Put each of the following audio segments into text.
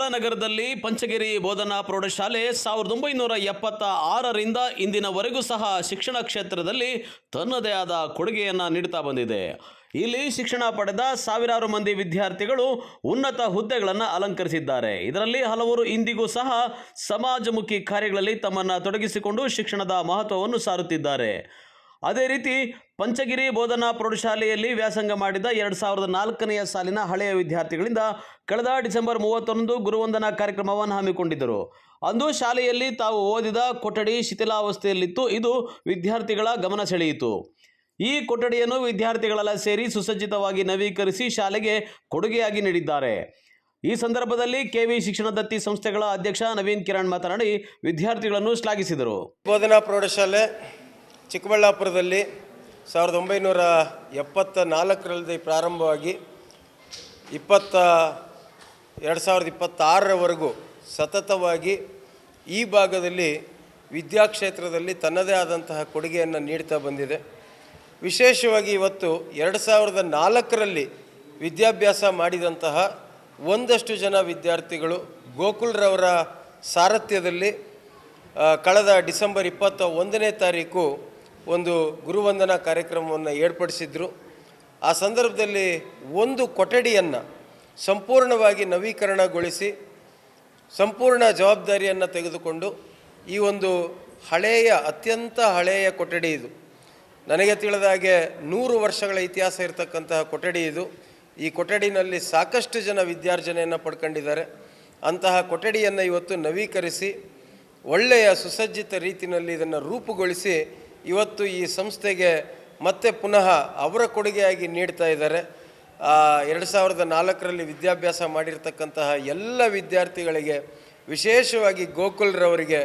ಕುಂದಾಪುರ ನಗರದಲ್ಲಿ ಪಂಚಗಿರಿ ಬೋಧನಾ ಪ್ರೌಢಶಾಲೆ 1976ರಿಂದ ಇಂದಿನವರೆಗೂ ಸಹ ಶಿಕ್ಷಣ ಕ್ಷೇತ್ರದಲ್ಲಿ ತನ್ನದೇ ಆದ ಕೊಡುಗೆಯನ್ನು ನೀಡುತ್ತಾ ಬಂದಿದೆ. ಇಲ್ಲಿ ಶಿಕ್ಷಣ ಪಡೆದ ಸಾವಿರಾರು ಮಂದಿ ವಿದ್ಯಾರ್ಥಿಗಳು ಉನ್ನತ ಹುದ್ದೆಗಳನ್ನು ಅಲಂಕರಿಸಿದ್ದಾರೆ. ಇದರಲ್ಲಿ ಹಲವರು ಇಂದಿಗೂ ಸಹ ಸಮಾಜಮುಖಿ ಕಾರ್ಯಗಳಲ್ಲಿ ತಮ್ಮನ್ನು ತೊಡಗಿಸಿಕೊಂಡು ಶಿಕ್ಷಣದ ಮಹತ್ವವನ್ನು ಸಾರುತ್ತಿದ್ದಾರೆ. ಅದೇ ರೀತಿ ಪಂಚಗಿರಿ ಬೋಧನಾ ಪ್ರೌಢಶಾಲೆಯಲ್ಲಿ ವ್ಯಾಸಂಗ ಮಾಡಿದ 2004ನೇ ಸಾಲಿನ ಹಳೆಯ ವಿದ್ಯಾರ್ಥಿಗಳಿಂದ ಕಳೆದ ಡಿಸೆಂಬರ್ 31 ಗುರುವಂದನಾ ಕಾರ್ಯಕ್ರಮವನ್ನು ಹಮ್ಮಿಕೊಂಡಿದ್ದರು. ಅಂದು ಶಾಲೆಯಲ್ಲಿ ತಾವು ಓದಿದ ಕೊಠಡಿ ಶಿಥಿಲಾವಸ್ಥೆಯಲ್ಲಿತ್ತು. ಇದು ವಿದ್ಯಾರ್ಥಿಗಳ ಗಮನ ಸೆಳೆಯಿತು. ಈ ಕೊಠಡಿಯನ್ನು ವಿದ್ಯಾರ್ಥಿಗಳೆಲ್ಲ ಸೇರಿ ಸುಸಜ್ಜಿತವಾಗಿ ನವೀಕರಿಸಿ ಶಾಲೆಗೆ ಕೊಡುಗೆಯಾಗಿ ನೀಡಿದ್ದಾರೆ. ಈ ಸಂದರ್ಭದಲ್ಲಿ ಕೆವಿ ಶಿಕ್ಷಣ ದತ್ತಿ ಸಂಸ್ಥೆಗಳ ಅಧ್ಯಕ್ಷ ನವೀನ್ ಕಿರಣ್ ಮಾತನಾಡಿ ವಿದ್ಯಾರ್ಥಿಗಳನ್ನು ಶ್ಲಾಘಿಸಿದರು. ಬೋಧನಾ ಪ್ರೌಢಶಾಲೆ ಚಿಕ್ಕಬಳ್ಳಾಪುರದಲ್ಲಿ 1974ರಲ್ಲಿ ಪ್ರಾರಂಭವಾಗಿ 2026ರವರೆಗೂ ಸತತವಾಗಿ ಈ ಭಾಗದಲ್ಲಿ ವಿದ್ಯಾಕ್ಷೇತ್ರದಲ್ಲಿ ತನ್ನದೇ ಆದಂತಹ ಕೊಡುಗೆಯನ್ನು ನೀಡ್ತಾ ಬಂದಿದೆ. ವಿಶೇಷವಾಗಿ ಇವತ್ತು 2004ರಲ್ಲಿ ವಿದ್ಯಾಭ್ಯಾಸ ಮಾಡಿದಂತಹ ಒಂದಷ್ಟು ಜನ ವಿದ್ಯಾರ್ಥಿಗಳು ಗೋಕುಲ್ರವರ ಸಾರಥ್ಯದಲ್ಲಿ ಕಳೆದ ಡಿಸೆಂಬರ್ 21ನೇ ತಾರೀಕು ಒಂದು ಗುರುವಂದನಾ ಕಾರ್ಯಕ್ರಮವನ್ನು ಏರ್ಪಡಿಸಿದ್ರು. ಆ ಸಂದರ್ಭದಲ್ಲಿ ಒಂದು ಕೊಠಡಿಯನ್ನು ಸಂಪೂರ್ಣವಾಗಿ ನವೀಕರಣಗೊಳಿಸಿ ಸಂಪೂರ್ಣ ಜವಾಬ್ದಾರಿಯನ್ನು ತೆಗೆದುಕೊಂಡು ಈ ಒಂದು ಅತ್ಯಂತ ಹಳೆಯ ಕೊಠಡಿ ಇದು. ನನಗೆ ತಿಳಿದ ಹಾಗೆ 100 ವರ್ಷಗಳ ಇತಿಹಾಸ ಇರತಕ್ಕಂತಹ ಕೊಠಡಿ ಇದು. ಈ ಕೊಠಡಿನಲ್ಲಿ ಸಾಕಷ್ಟು ಜನ ವಿದ್ಯಾರ್ಜನೆಯನ್ನು ಪಡ್ಕೊಂಡಿದ್ದಾರೆ. ಅಂತಹ ಕೊಠಡಿಯನ್ನು ಇವತ್ತು ನವೀಕರಿಸಿ ಒಳ್ಳೆಯ ಸುಸಜ್ಜಿತ ರೀತಿಯಲ್ಲಿ ಇದನ್ನು ರೂಪುಗೊಳಿಸಿ ಇವತ್ತು ಈ ಸಂಸ್ಥೆಗೆ ಮತ್ತೆ ಪುನಃ ಅವರ ಕೊಡುಗೆಯಾಗಿ ನೀಡ್ತಾ ಇದ್ದಾರೆ. 2004ರಲ್ಲಿ ವಿದ್ಯಾಭ್ಯಾಸ ಮಾಡಿರ್ತಕ್ಕಂತಹ ಎಲ್ಲ ವಿದ್ಯಾರ್ಥಿಗಳಿಗೆ, ವಿಶೇಷವಾಗಿ ಗೋಕುಲ್ರವರಿಗೆ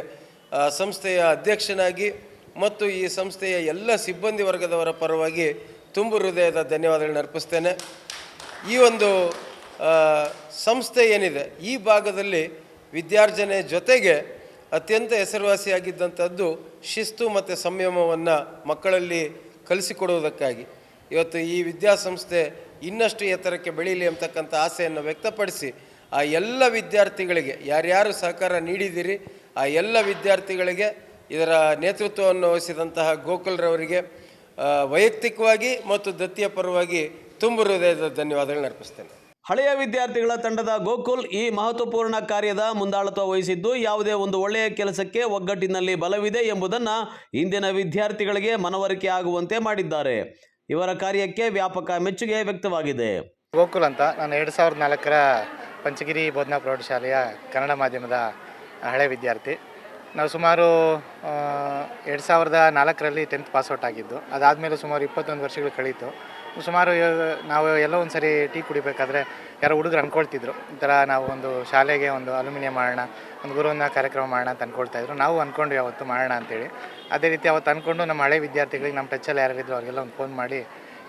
ಸಂಸ್ಥೆಯ ಅಧ್ಯಕ್ಷನಾಗಿ ಮತ್ತು ಈ ಸಂಸ್ಥೆಯ ಎಲ್ಲ ಸಿಬ್ಬಂದಿ ವರ್ಗದವರ ಪರವಾಗಿ ತುಂಬು ಹೃದಯದ ಧನ್ಯವಾದಗಳನ್ನು ಅರ್ಪಿಸ್ತೇನೆ. ಈ ಒಂದು ಸಂಸ್ಥೆ ಏನಿದೆ ಈ ಭಾಗದಲ್ಲಿ ವಿದ್ಯಾರ್ಜನೆ ಜೊತೆಗೆ ಅತ್ಯಂತ ಹೆಸರುವಾಸಿಯಾಗಿದ್ದಂಥದ್ದು ಶಿಸ್ತು ಮತ್ತು ಸಂಯಮವನ್ನು ಮಕ್ಕಳಲ್ಲಿ ಕಲಿಸಿಕೊಡುವುದಕ್ಕಾಗಿ ಇವತ್ತು ಈ ವಿದ್ಯಾಸಂಸ್ಥೆ ಇನ್ನಷ್ಟು ಎತ್ತರಕ್ಕೆ ಬೆಳೀಲಿ ಅಂತಕ್ಕಂಥ ಆಸೆಯನ್ನು ವ್ಯಕ್ತಪಡಿಸಿ ಆ ಎಲ್ಲ ವಿದ್ಯಾರ್ಥಿಗಳಿಗೆ ಯಾರ್ಯಾರು ಸಹಕಾರ ನೀಡಿದ್ದೀರಿ ಆ ಎಲ್ಲ ವಿದ್ಯಾರ್ಥಿಗಳಿಗೆ ಇದರ ನೇತೃತ್ವವನ್ನು ವಹಿಸಿದಂತಹ ಗೋಕುಲ್ರವರಿಗೆ ವೈಯಕ್ತಿಕವಾಗಿ ಮತ್ತು ದತ್ತಿಯ ಪರವಾಗಿ ತುಂಬು ಹೃದಯದ ಧನ್ಯವಾದಗಳನ್ನು ಅರ್ಪಿಸ್ತೇನೆ. ಹಳೆಯ ವಿದ್ಯಾರ್ಥಿಗಳ ತಂಡದ ಗೋಕುಲ್ ಈ ಮಹತ್ವಪೂರ್ಣ ಕಾರ್ಯದ ಮುಂದಾಳತ್ವ ವಹಿಸಿದ್ದು ಯಾವುದೇ ಒಂದು ಒಳ್ಳೆಯ ಕೆಲಸಕ್ಕೆ ಒಗ್ಗಟ್ಟಿನಲ್ಲಿ ಬಲವಿದೆ ಎಂಬುದನ್ನು ಇಂದಿನ ವಿದ್ಯಾರ್ಥಿಗಳಿಗೆ ಮನವರಿಕೆ ಆಗುವಂತೆ ಮಾಡಿದ್ದಾರೆ. ಇವರ ಕಾರ್ಯಕ್ಕೆ ವ್ಯಾಪಕ ಮೆಚ್ಚುಗೆ ವ್ಯಕ್ತವಾಗಿದೆ. ಗೋಕುಲ್ ಅಂತ ನಾನು 2004ರ ಪಂಚಗಿರಿ ಬೋಧನಾ ಪ್ರೌಢಶಾಲೆಯ ಕನ್ನಡ ಮಾಧ್ಯಮದ ಹಳೆ ವಿದ್ಯಾರ್ಥಿ. ನಾವು ಸುಮಾರು 2004ರಲ್ಲಿ 10th ಪಾಸ್ಔಟ್ ಆಗಿದ್ದು. ಅದಾದಮೇಲೆ ಸುಮಾರು 21 ವರ್ಷಗಳು ಕಳೀತು. ಸುಮಾರು ನಾವು ಎಲ್ಲೋ ಒಂದು ಸರಿ ಟೀ ಕುಡಿಬೇಕಾದ್ರೆ ಯಾರೋ ಹುಡುಗರು ಅಂದ್ಕೊಳ್ತಿದ್ರು, ಈ ಥರ ನಾವು ಒಂದು ಶಾಲೆಗೆ ಒಂದು ಅಲ್ಯೂಮಿನಿಯಂ ಮಾಡೋಣ, ಒಂದು ಗುರುವಂದನಾ ಕಾರ್ಯಕ್ರಮ ಮಾಡೋಣ ಅಂತ ಅಂದ್ಕೊಳ್ತಾಯಿದ್ರು. ನಾವು ಅಂದ್ಕೊಂಡ್ವಿ ಅವತ್ತು ಮಾಡೋಣ ಅಂತೇಳಿ. ಅದೇ ರೀತಿ ಅವತ್ತು ಅಂದ್ಕೊಂಡು ನಮ್ಮ ಹಳೆ ವಿದ್ಯಾರ್ಥಿಗಳಿಗೆ ನಮ್ಮ ಟಚ್ಚಲ್ಲಿ ಯಾರಿದ್ರು ಅವ್ರಿಗೆಲ್ಲ ಒಂದು ಫೋನ್ ಮಾಡಿ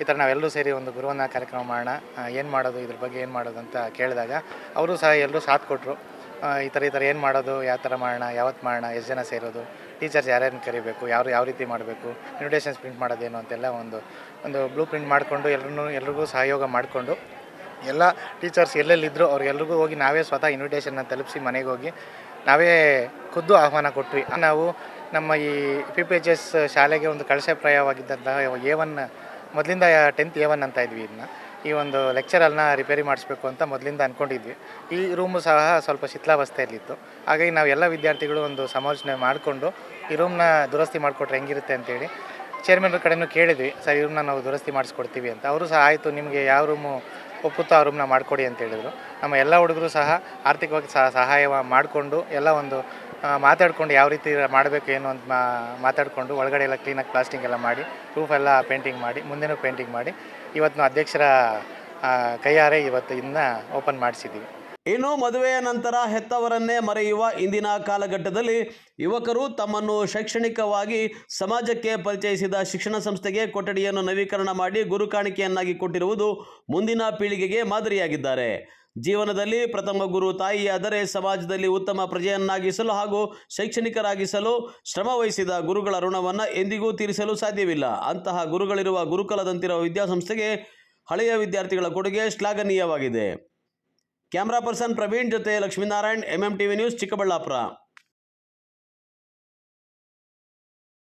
ಈ ಥರ ನಾವೆಲ್ಲರೂ ಸೇರಿ ಒಂದು ಗುರುವಂದನಾ ಕಾರ್ಯಕ್ರಮ ಮಾಡೋಣ, ಏನು ಮಾಡೋದು, ಇದ್ರ ಬಗ್ಗೆ ಏನು ಮಾಡೋದು ಅಂತ ಕೇಳಿದಾಗ ಅವರು ಸಹ ಎಲ್ಲರೂ ಸಾಥ್ ಕೊಟ್ಟರು. ಈ ಥರ ಏನು ಮಾಡೋದು, ಯಾವ ಥರ ಮಾಡೋಣ, ಯಾವತ್ತು ಮಾಡೋಣ, ಎಷ್ಟು ಜನ ಸೇರೋದು, ಟೀಚರ್ಸ್ ಯಾರ್ಯಾರನ್ನ ಕರಿಬೇಕು, ಯಾವ ರೀತಿ ಮಾಡಬೇಕು, ಇನ್ವಿಟೇಷನ್ಸ್ ಪ್ರಿಂಟ್ ಮಾಡೋದೇನು ಅಂತೆಲ್ಲ ಒಂದು ಬ್ಲೂ ಪ್ರಿಂಟ್ ಮಾಡಿಕೊಂಡು ಎಲ್ರಿಗೂ ಸಹಯೋಗ ಮಾಡಿಕೊಂಡು ಎಲ್ಲ ಟೀಚರ್ಸ್ ಎಲ್ಲೆಲ್ಲಿದ್ದರು ಅವ್ರಿಗೆಲ್ರಿಗೂ ಹೋಗಿ ನಾವೇ ಸ್ವತಃ ಇನ್ವಿಟೇಷನ್ನ ತಲುಪಿಸಿ ಮನೆಗೆ ಹೋಗಿ ನಾವೇ ಖುದ್ದು ಆಹ್ವಾನ ಕೊಟ್ವಿ. ನಾವು ನಮ್ಮ ಈ PPHS ಶಾಲೆಗೆ ಒಂದು ಕಳಶಪ್ರಾಯವಾಗಿದ್ದಂತಹ A1 ಮೊದಲಿಂದ 10th A1 ಅಂತ ಇದ್ವಿ. ಈ ಒಂದು ಲೆಕ್ಚರಲ್ನ ರಿಪೇರಿ ಮಾಡಿಸ್ಬೇಕು ಅಂತ ಮೊದಲಿಂದ ಅಂದ್ಕೊಂಡಿದ್ವಿ. ಈ ರೂಮು ಸಹ ಸ್ವಲ್ಪ ಶಿಥಿಲಾವಸ್ಥೆಯಲ್ಲಿತ್ತು. ಹಾಗಾಗಿ ನಾವು ಎಲ್ಲ ವಿದ್ಯಾರ್ಥಿಗಳು ಒಂದು ಸಮಾಲೋಚನೆ ಮಾಡಿಕೊಂಡು ಈ ರೂಮ್ನ ದುರಸ್ತಿ ಮಾಡಿಕೊಟ್ರೆ ಹೆಂಗಿರುತ್ತೆ ಅಂತೇಳಿ ಚೇರ್ಮನ್ರ ಕಡೆಯೂ ಕೇಳಿದ್ವಿ. ಸರ್, ಈ ರೂಮ್ನ ನಾವು ದುರಸ್ತಿ ಮಾಡಿಸ್ಕೊಡ್ತೀವಿ ಅಂತ. ಅವರು ಸಹ ಆಯಿತು, ನಿಮಗೆ ಯಾವ ರೂಮು ಒಪ್ಪುತ್ತೋ ಆ ರೂಮ್ನ ಮಾಡಿಕೊಡಿ ಅಂತ ಹೇಳಿದರು. ನಮ್ಮ ಎಲ್ಲ ಹುಡುಗರು ಸಹ ಆರ್ಥಿಕವಾಗಿ ಸಹಾಯ ಮಾಡಿಕೊಂಡು ಎಲ್ಲ ಒಂದು ಮಾತಾಡಿಕೊಂಡು ಯಾವ ರೀತಿ ಮಾಡಬೇಕು ಏನು ಅಂತ ಮಾತಾಡಿಕೊಂಡು ಒಳಗಡೆ ಎಲ್ಲ ಕ್ಲೀನಾಗಿ ಪ್ಲಾಸ್ಟಿಂಗ್ ಎಲ್ಲ ಮಾಡಿ ರೂಫ್ ಎಲ್ಲ ಪೇಂಟಿಂಗ್ ಮಾಡಿ ಮುಂದೆನೂ ಪೇಂಟಿಂಗ್ ಮಾಡಿ ಇವತ್ತು ಅಧ್ಯಕ್ಷರ ಕೈಯಾರೆ ಇವತ್ತು ಇದನ್ನ ಓಪನ್ ಮಾಡಿಸಿದ್ದೀವಿ. ಇನ್ನು ಮದುವೆಯ ನಂತರ ಹೆತ್ತವರನ್ನೇ ಮರೆಯುವ ಇಂದಿನ ಕಾಲಘಟ್ಟದಲ್ಲಿ ಯುವಕರು ತಮ್ಮನ್ನು ಶೈಕ್ಷಣಿಕವಾಗಿ ಸಮಾಜಕ್ಕೆ ಪರಿಚಯಿಸಿದ ಶಿಕ್ಷಣ ಸಂಸ್ಥೆಗೆ ಕೊಠಡಿಯನ್ನು ನವೀಕರಣ ಮಾಡಿ ಗುರುಕಾಣಿಕೆಯನ್ನಾಗಿ ಕೊಟ್ಟಿರುವುದು ಮುಂದಿನ ಪೀಳಿಗೆಗೆ ಮಾದರಿಯಾಗಿದ್ದಾರೆ. ಜೀವನದಲ್ಲಿ ಪ್ರಥಮ ಗುರು ತಾಯಿಯಾದರೆ ಸಮಾಜದಲ್ಲಿ ಉತ್ತಮ ಪ್ರಜೆಯನ್ನಾಗಿಸಲು ಹಾಗೂ ಶೈಕ್ಷಣಿಕರಾಗಿಸಲು ಶ್ರಮ ವಹಿಸಿದ ಗುರುಗಳ ಋಣವನ್ನು ಎಂದಿಗೂ ತೀರಿಸಲು ಸಾಧ್ಯವಿಲ್ಲ. ಅಂತಹ ಗುರುಗಳಿರುವ ಗುರುಕುಲದಂತಿರುವ ವಿದ್ಯಾಸಂಸ್ಥೆಗೆ ಹಳೆಯ ವಿದ್ಯಾರ್ಥಿಗಳ ಕೊಡುಗೆ ಶ್ಲಾಘನೀಯವಾಗಿದೆ. ಕ್ಯಾಮ್ರಾ ಪರ್ಸನ್ ಪ್ರವೀಣ್ ಜೊತೆ ಲಕ್ಷ್ಮೀನಾರಾಯಣ್, MMTV ನ್ಯೂಸ್, ಚಿಕ್ಕಬಳ್ಳಾಪುರ.